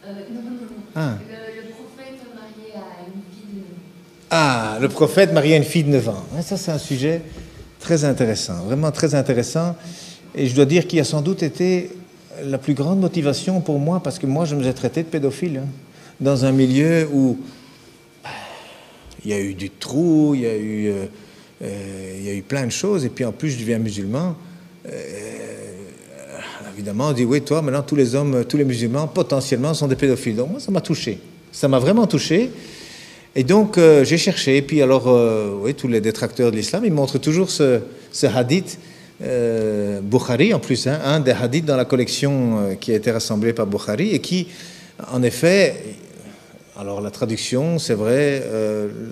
Non, non, non. Ah. Le prophète marié à une fille de 9 ans. Ah, le prophète marié à une fille de 9 ans. Ça, c'est un sujet très intéressant, vraiment très intéressant. Et je dois dire qu'il a sans doute été la plus grande motivation pour moi, parce que moi, je me suis traité de pédophile, hein, dans un milieu où il y a eu du trou, il y a eu plein de choses, et puis en plus, je deviens musulman. Évidemment, on dit, oui, toi, maintenant, tous les hommes, tous les musulmans, potentiellement, sont des pédophiles. Donc, moi, ça m'a touché. Ça m'a vraiment touché. Et donc, j'ai cherché. Et puis, alors, oui, tous les détracteurs de l'islam, ils montrent toujours ce hadith Bukhari, en plus, hein, un des hadiths dans la collection qui a été rassemblée par Bukhari, et qui, en effet, alors la traduction, c'est vrai,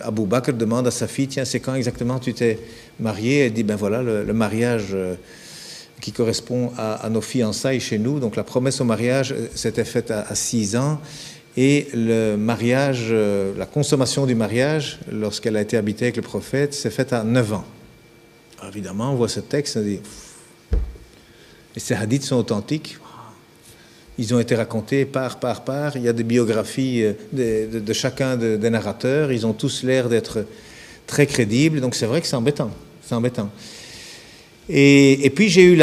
Abu Bakr demande à sa fille, tiens, c'est quand exactement tu t'es mariée? Elle dit, ben voilà, le mariage qui correspond à nos fiançailles chez nous. Donc la promesse au mariage s'était faite à 6 ans, et le mariage, la consommation du mariage, lorsqu'elle a été habitée avec le prophète, s'est faite à 9 ans. Alors, évidemment, on voit ce texte, on dit, et ces hadiths sont authentiques. Ils ont été racontés par. Il y a des biographies de chacun des narrateurs. Ils ont tous l'air d'être très crédibles. Donc c'est vrai que c'est embêtant. C'est embêtant. Et puis j'ai eu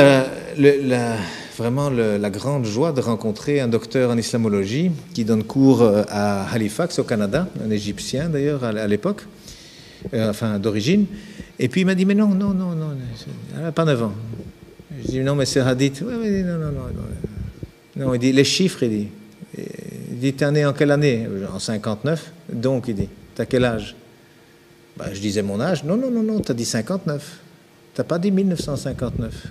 vraiment la grande joie de rencontrer un docteur en islamologie qui donne cours à Halifax, au Canada, un Égyptien d'ailleurs à l'époque, enfin d'origine. Et puis il m'a dit, mais non, elle n'a pas 9 ans. Je dis, non, mais c'est hadith. Oui, non. Non, il dit, les chiffres, il dit, t'es né en quelle année? En 59. Donc, il dit, t'as quel âge? Ben, je disais mon âge. Non, t'as dit 59. T'as pas dit 1959.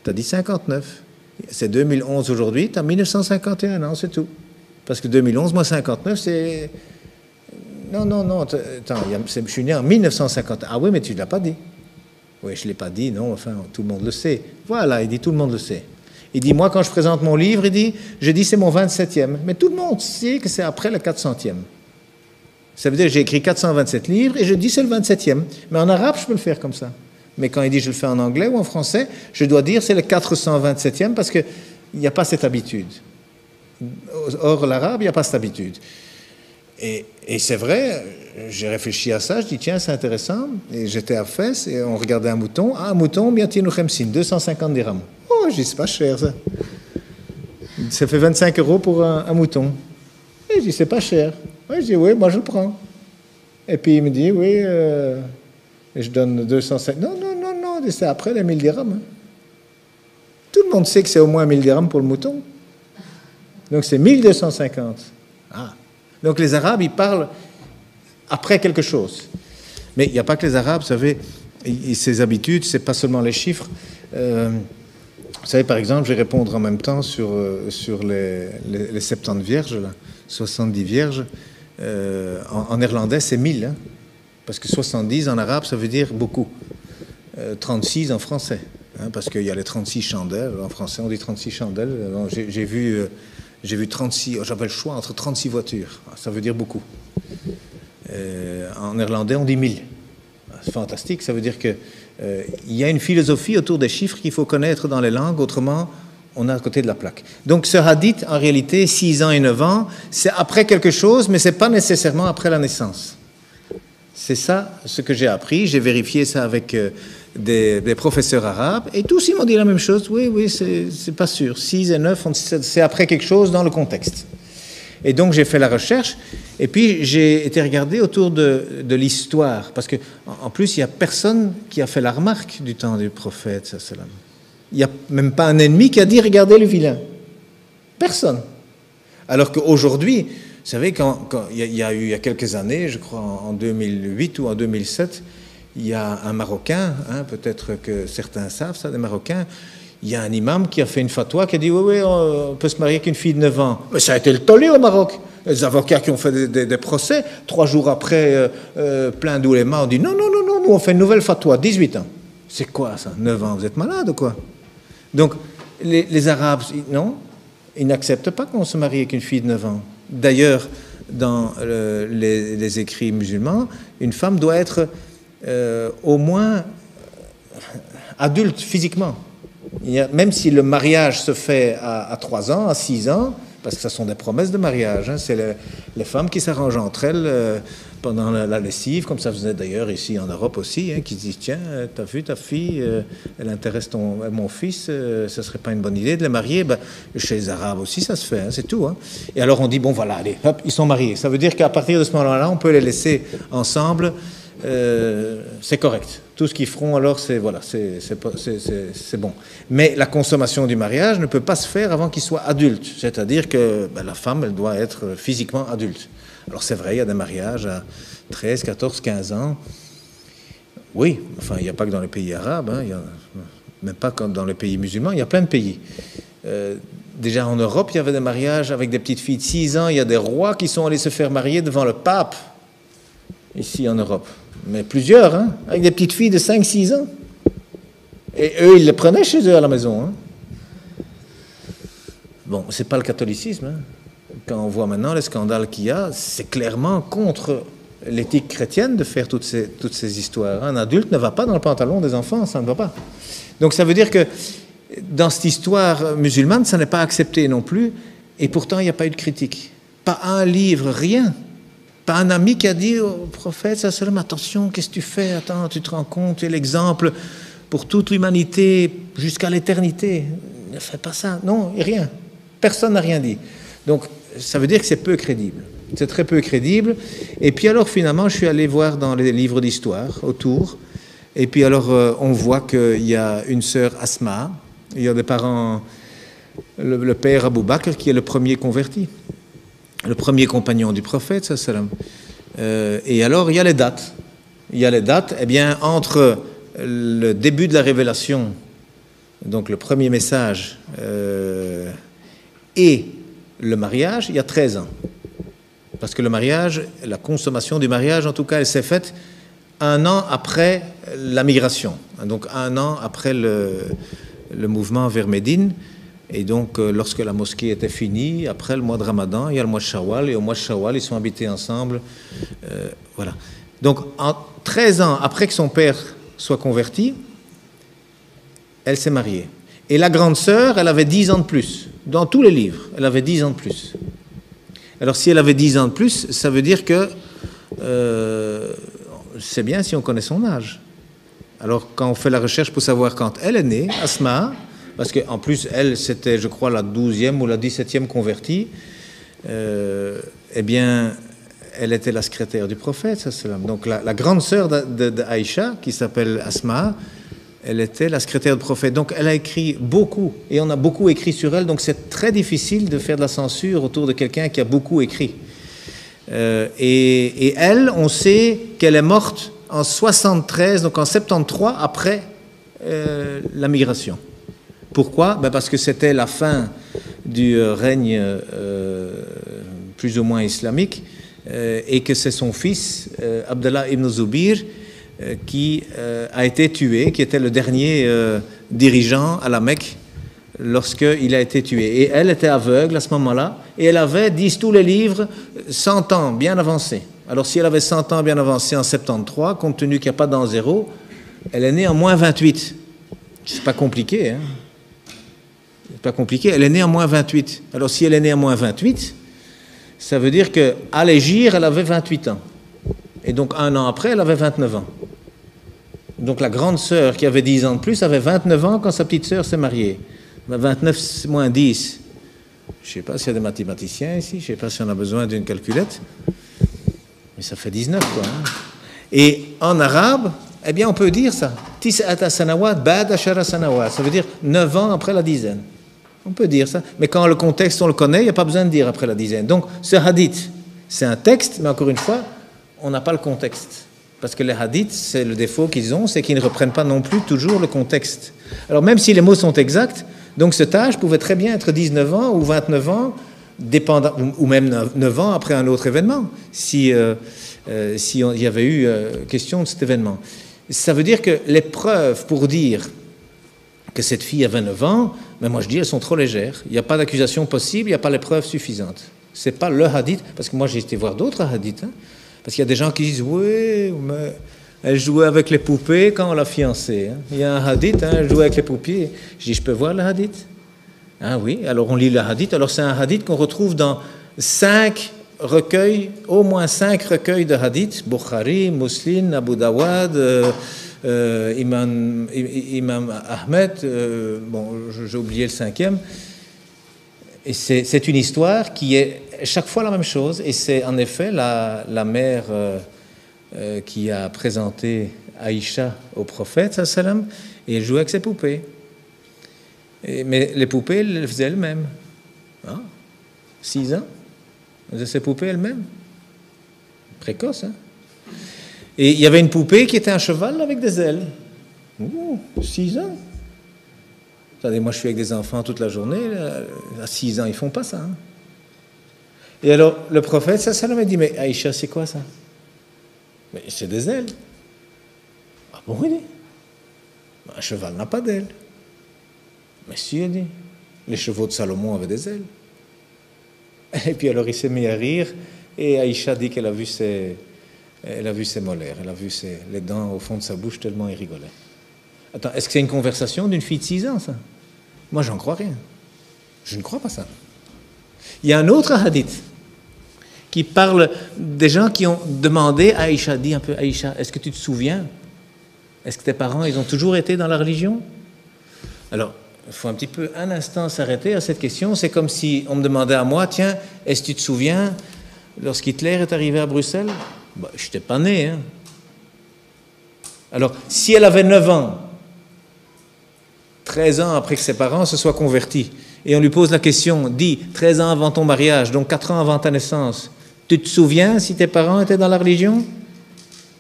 T'as dit 59. C'est 2011 aujourd'hui, t'as 1951 ans, c'est tout. Parce que 2011, moi 59, c'est... Non, attends, je suis né en 1950. Ah oui, mais tu ne l'as pas dit. Oui, je ne l'ai pas dit, non, enfin, tout le monde le sait. Voilà, il dit, tout le monde le sait. Il dit, moi, quand je présente mon livre, je dis, c'est mon 27e. Mais tout le monde sait que c'est après le 400e. Ça veut dire que j'ai écrit 427 livres et je dis, c'est le 27e. Mais en arabe, je peux le faire comme ça. Mais quand il dit, je le fais en anglais ou en français, je dois dire, c'est le 427e parce qu'il n'y a pas cette habitude. Or, l'arabe, il n'y a pas cette habitude. Et c'est vrai, j'ai réfléchi à ça, je dis tiens, c'est intéressant. Et j'étais à Fès et on regardait un mouton. Ah, un mouton, bientinu khemsin, 250 dirhams. Oh, je dis, c'est pas cher ça. Ça fait 25 € pour un mouton. Et je dis, c'est pas cher. Oui, je dis, oui, moi je le prends. Et puis il me dit, oui, je donne 250. Non, c'est après les 1000 dirhams. Hein. Tout le monde sait que c'est au moins 1000 dirhams pour le mouton. Donc c'est 1250. Ah. Donc les Arabes, ils parlent après quelque chose. Mais il n'y a pas que les Arabes, vous savez, ces habitudes, c'est pas seulement les chiffres. Vous savez, par exemple, je vais répondre en même temps sur les 70 vierges, là, 70 vierges. En néerlandais, c'est 1000, hein, parce que 70 en arabe, ça veut dire beaucoup. 36 en français, hein, parce qu'il y a les 36 chandelles. En français, on dit 36 chandelles. J'ai vu 36, j'avais le choix entre 36 voitures. Ça veut dire beaucoup. En néerlandais, on dit 1000. C'est fantastique. Ça veut dire qu'il y a une philosophie autour des chiffres qu'il faut connaître dans les langues. Autrement, on est à côté de la plaque. Donc, ce hadith, en réalité, 6 ans et 9 ans, c'est après quelque chose, mais ce n'est pas nécessairement après la naissance. C'est ça ce que j'ai appris. J'ai vérifié ça avec des professeurs arabes, et tous ils m'ont dit la même chose. Oui, c'est pas sûr. 6 et 9, c'est après quelque chose dans le contexte. Et donc j'ai fait la recherche, et puis j'ai été regarder autour de l'histoire, parce que en plus il n'y a personne qui a fait la remarque du temps du prophète. Il n'y a même pas un ennemi qui a dit regardez le vilain. Personne. Alors qu'aujourd'hui, vous savez, quand il y a eu il y a quelques années, je crois en 2008 ou en 2007, il y a un Marocain, hein, peut-être que certains savent ça, des Marocains, il y a un imam qui a fait une fatwa qui a dit oui, on peut se marier avec une fille de 9 ans. Mais ça a été le tollé au Maroc. Les avocats qui ont fait des procès, 3 jours après, plein d'oulémas ont dit non, nous on fait une nouvelle fatwa, 18 ans. C'est quoi ça, 9 ans, vous êtes malade ou quoi? Donc les Arabes, non, ils n'acceptent pas qu'on se marie avec une fille de 9 ans. D'ailleurs, dans les écrits musulmans, une femme doit être au moins adulte physiquement. Même si le mariage se fait à 3 ans, à 6 ans, parce que ce sont des promesses de mariage. Hein. C'est les femmes qui s'arrangent entre elles pendant la lessive, comme ça faisait d'ailleurs ici en Europe aussi, hein, qui se disent, tiens, t'as vu ta fille, elle intéresse mon fils, ce serait pas une bonne idée de les marier. Ben, chez les Arabes aussi, ça se fait, hein, c'est tout. Hein. Et alors on dit, bon voilà, allez, hop, ils sont mariés. Ça veut dire qu'à partir de ce moment-là, on peut les laisser ensemble, c'est correct. Tout ce qu'ils feront, alors, c'est bon. Mais la consommation du mariage ne peut pas se faire avant qu'ils soient adultes. C'est-à-dire que la femme, elle doit être physiquement adulte. Alors, c'est vrai, il y a des mariages à 13, 14, 15 ans. Oui, enfin, il n'y a pas que dans les pays arabes, hein, même pas que dans les pays musulmans, il y a plein de pays. Déjà, en Europe, il y avait des mariages avec des petites filles de 6 ans. Il y a des rois qui sont allés se faire marier devant le pape, ici en Europe. Mais plusieurs, hein, avec des petites filles de 5-6 ans. Et eux, ils les prenaient chez eux à la maison. Hein. Bon, c'est pas le catholicisme. Hein. Quand on voit maintenant les scandales qu'il y a, c'est clairement contre l'éthique chrétienne de faire toutes ces histoires. Un adulte ne va pas dans le pantalon des enfants, ça ne va pas. Donc ça veut dire que dans cette histoire musulmane, ça n'est pas accepté non plus. Et pourtant, il n'y a pas eu de critique. Pas un livre, rien. Pas un ami qui a dit au prophète, attention, qu'est-ce que tu fais? Attends, tu te rends compte, tu es l'exemple pour toute l'humanité jusqu'à l'éternité. Ne fais pas ça. Non, rien. Personne n'a rien dit. Donc, ça veut dire que c'est peu crédible. C'est très peu crédible. Et puis alors, finalement, je suis allé voir dans les livres d'histoire autour. Et puis alors, on voit qu'il y a une sœur Asma. Il y a des parents, le père Abou Bakr, qui est le premier converti. Le premier compagnon du prophète, et alors, il y a les dates. Il y a les dates, eh bien, entre le début de la révélation, donc le premier message, et le mariage, il y a 13 ans. Parce que le mariage, la consommation du mariage, en tout cas, elle s'est faite 1 an après la migration. Donc, 1 an après le mouvement vers Médine. Et donc, lorsque la mosquée était finie, après le mois de Ramadan, il y a le mois de Shawwal, et au mois de Shawwal, ils sont habités ensemble. Voilà. Donc, 13 ans après que son père soit converti, elle s'est mariée. Et la grande sœur, elle avait 10 ans de plus. Dans tous les livres, elle avait 10 ans de plus. Alors, si elle avait 10 ans de plus, ça veut dire que c'est bien si on connaît son âge. Alors, quand on fait la recherche pour savoir quand elle est née, Asma, parce qu'en plus, elle, c'était, je crois, la 12e ou la 17e convertie, eh bien, elle était la secrétaire du prophète. Donc, la grande sœur d'Aïcha, qui s'appelle Asma, elle était la secrétaire du prophète. Donc, elle a écrit beaucoup, et on a beaucoup écrit sur elle, donc c'est très difficile de faire de la censure autour de quelqu'un qui a beaucoup écrit. Et elle, on sait qu'elle est morte en 73, donc en 73, après la migration. Pourquoi? Parce que c'était la fin du règne plus ou moins islamique et que c'est son fils, Abdallah ibn Zubir, qui a été tué, qui était le dernier dirigeant à la Mecque lorsqu'il a été tué. Et elle était aveugle à ce moment-là et elle avait, disent tous les livres, 100 ans bien avancés. Alors si elle avait 100 ans bien avancés en 73, compte tenu qu'il n'y a pas d'an zéro, elle est née en moins 28. C'est pas compliqué, hein? C'est pas compliqué, elle est née en moins 28. Alors si elle est née en moins 28, ça veut dire qu'à l'Hégire, elle avait 28 ans. Et donc 1 an après, elle avait 29 ans. Donc la grande sœur qui avait 10 ans de plus avait 29 ans quand sa petite sœur s'est mariée. 29 moins 10. Je ne sais pas s'il y a des mathématiciens ici, je ne sais pas si on a besoin d'une calculette. Mais ça fait 19, quoi. Hein. Et en arabe, eh bien on peut dire ça. Tis'ata sanawat ba'da ashara sanawat. Ça veut dire 9 ans après la dizaine. On peut dire ça. Mais quand le contexte, on le connaît, il n'y a pas besoin de dire après la dizaine. Donc ce hadith, c'est un texte, mais encore une fois, on n'a pas le contexte. Parce que les hadiths, c'est le défaut qu'ils ont, c'est qu'ils ne reprennent pas non plus toujours le contexte. Alors même si les mots sont exacts, donc cet âge pouvait très bien être 19 ans ou 29 ans, dépendant, ou même 9 ans après un autre événement, si il y avait eu question de cet événement. Ça veut dire que les preuves pour dire que cette fille avait 9 ans, mais moi je dis elles sont trop légères. Il n'y a pas d'accusation possible, il n'y a pas les preuves suffisantes. Ce n'est pas le hadith, parce que moi j'ai été voir d'autres hadiths, hein, parce qu'il y a des gens qui disent oui, mais elle jouait avec les poupées quand on l'a fiancée. Hein. Il y a un hadith, hein, elle jouait avec les poupées. Je dis je peux voir le hadith? Ah oui, alors on lit le hadith. Alors c'est un hadith qu'on retrouve dans 5 recueils, au moins 5 recueils de hadith, Bukhari, Muslim, Abu Dawud, Imam Ahmed, bon, j'ai oublié le 5e. Et c'est une histoire qui est chaque fois la même chose, et c'est en effet la mère qui a présenté Aïcha au prophète, sallam, et elle jouait avec ses poupées. Mais les poupées, elle les faisait elle-même. Hein? 6 ans, elle faisait ses poupées elle-même. Précoce, hein? Et il y avait une poupée qui était un cheval avec des ailes. Ouh, 6 ans. Attendez, moi je suis avec des enfants toute la journée, là, à 6 ans, ils font pas ça. Hein? Et alors, le prophète, ça m'a dit, mais Aïcha, c'est quoi ça? Mais c'est des ailes. Ah bon, il dit. Un cheval n'a pas d'ailes. Mais si, il dit. Les chevaux de Salomon avaient des ailes. Et puis alors, il s'est mis à rire, et Aïcha dit qu'elle a vu ses molaires, elle a vu les dents au fond de sa bouche tellement il rigolait. Attends, est-ce que c'est une conversation d'une fille de 6 ans, ça? Moi, j'en crois rien. Je ne crois pas ça. Il y a un autre hadith qui parle des gens qui ont demandé à Aïcha, dit un peu, Aïcha, est-ce que tu te souviens? Est-ce que tes parents, ils ont toujours été dans la religion? Alors, il faut un petit peu, un instant, s'arrêter à cette question. C'est comme si on me demandait à moi, tiens, est-ce que tu te souviens, lorsqu'Hitler est arrivé à Bruxelles? Bah, je n'étais pas né. Hein. Alors, si elle avait 9 ans, 13 ans après que ses parents se soient convertis, et on lui pose la question, dis, 13 ans avant ton mariage, donc 4 ans avant ta naissance, tu te souviens si tes parents étaient dans la religion?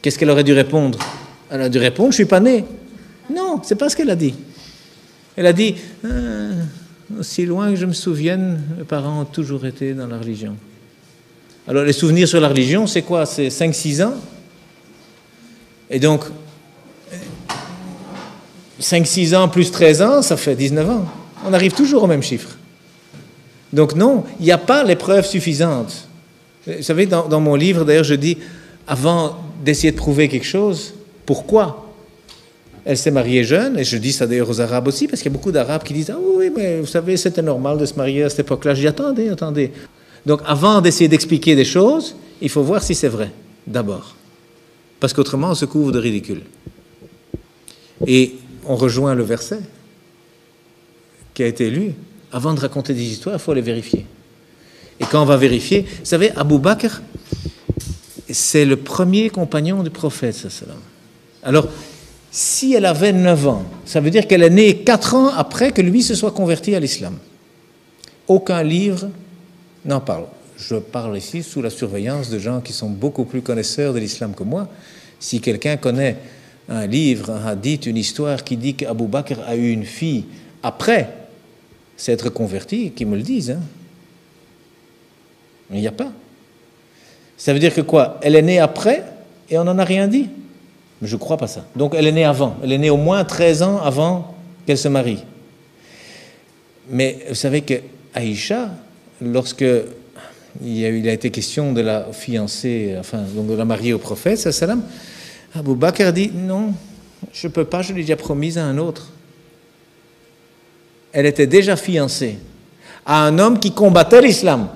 Qu'est-ce qu'elle aurait dû répondre? Elle a dû répondre, je ne suis pas né. Non, c'est pas ce qu'elle a dit. Elle a dit, aussi loin que je me souvienne, mes parents ont toujours été dans la religion. Alors, les souvenirs sur la religion, c'est quoi? C'est 5-6 ans. Et donc, 5-6 ans plus 13 ans, ça fait 19 ans. On arrive toujours au même chiffre. Donc non, il n'y a pas les preuves suffisantes. Vous savez, dans mon livre, d'ailleurs, je dis, avant d'essayer de prouver quelque chose, pourquoi? Elle s'est mariée jeune, et je dis ça d'ailleurs aux Arabes aussi, parce qu'il y a beaucoup d'Arabes qui disent « Ah oui, mais vous savez, c'était normal de se marier à cette époque-là. » Je dis « Attendez. » Donc avant d'essayer d'expliquer des choses, il faut voir si c'est vrai, d'abord. Parce qu'autrement, on se couvre de ridicule. Et on rejoint le verset qui a été lu. Avant de raconter des histoires, il faut les vérifier. Et quand on va vérifier, vous savez, Abu Bakr, c'est le premier compagnon du prophète, sallam. Alors, si elle avait 9 ans, ça veut dire qu'elle est née 4 ans après que lui se soit converti à l'islam. Aucun livre n'en parle. Je parle ici sous la surveillance de gens qui sont beaucoup plus connaisseurs de l'islam que moi. Si quelqu'un connaît un livre, un hadith, une histoire qui dit qu'Abu Bakr a eu une fille après s'être converti, qu'ils me le disent. Hein. Il n'y a pas. Ça veut dire que quoi? Elle est née après et on n'en a rien dit. Mais je ne crois pas ça. Donc elle est née avant. Elle est née au moins 13 ans avant qu'elle se marie. Mais vous savez que Aïcha, lorsque il a été question de la fiancée, enfin donc de la marier au prophète, sallam, Abu Bakr dit non, je ne peux pas, je l'ai déjà promise à un autre. Elle était déjà fiancée à un homme qui combattait l'islam.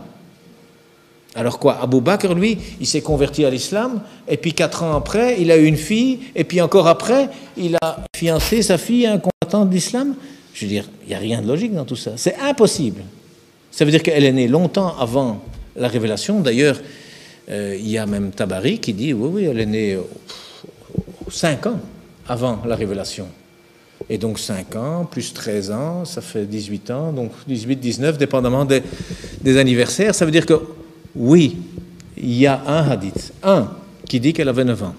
Alors quoi, Abu Bakr, lui, il s'est converti à l'islam, et puis 4 ans après, il a eu une fille, et puis encore après, il a fiancé sa fille à un combattant de l'islam. Je veux dire, il n'y a rien de logique dans tout ça. C'est impossible. Ça veut dire qu'elle est née longtemps avant la révélation. D'ailleurs, il y a même Tabari qui dit, oui, elle est née 5 ans avant la révélation. Et donc 5 ans, plus 13 ans, ça fait 18 ans, donc 18, 19, dépendamment des anniversaires. Ça veut dire que, oui, il y a un hadith, qui dit qu'elle avait 9 ans.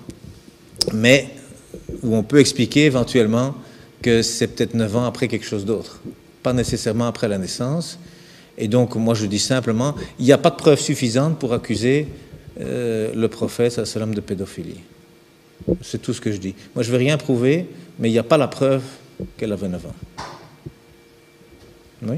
Mais où on peut expliquer éventuellement que c'est peut-être 9 ans après quelque chose d'autre. Pas nécessairement après la naissance. Et donc, moi, je dis simplement, il n'y a pas de preuve suffisante pour accuser le prophète, sallam, de pédophilie. C'est tout ce que je dis. Moi, je ne vais rien prouver, mais il n'y a pas la preuve qu'elle avait 9 ans. Oui ?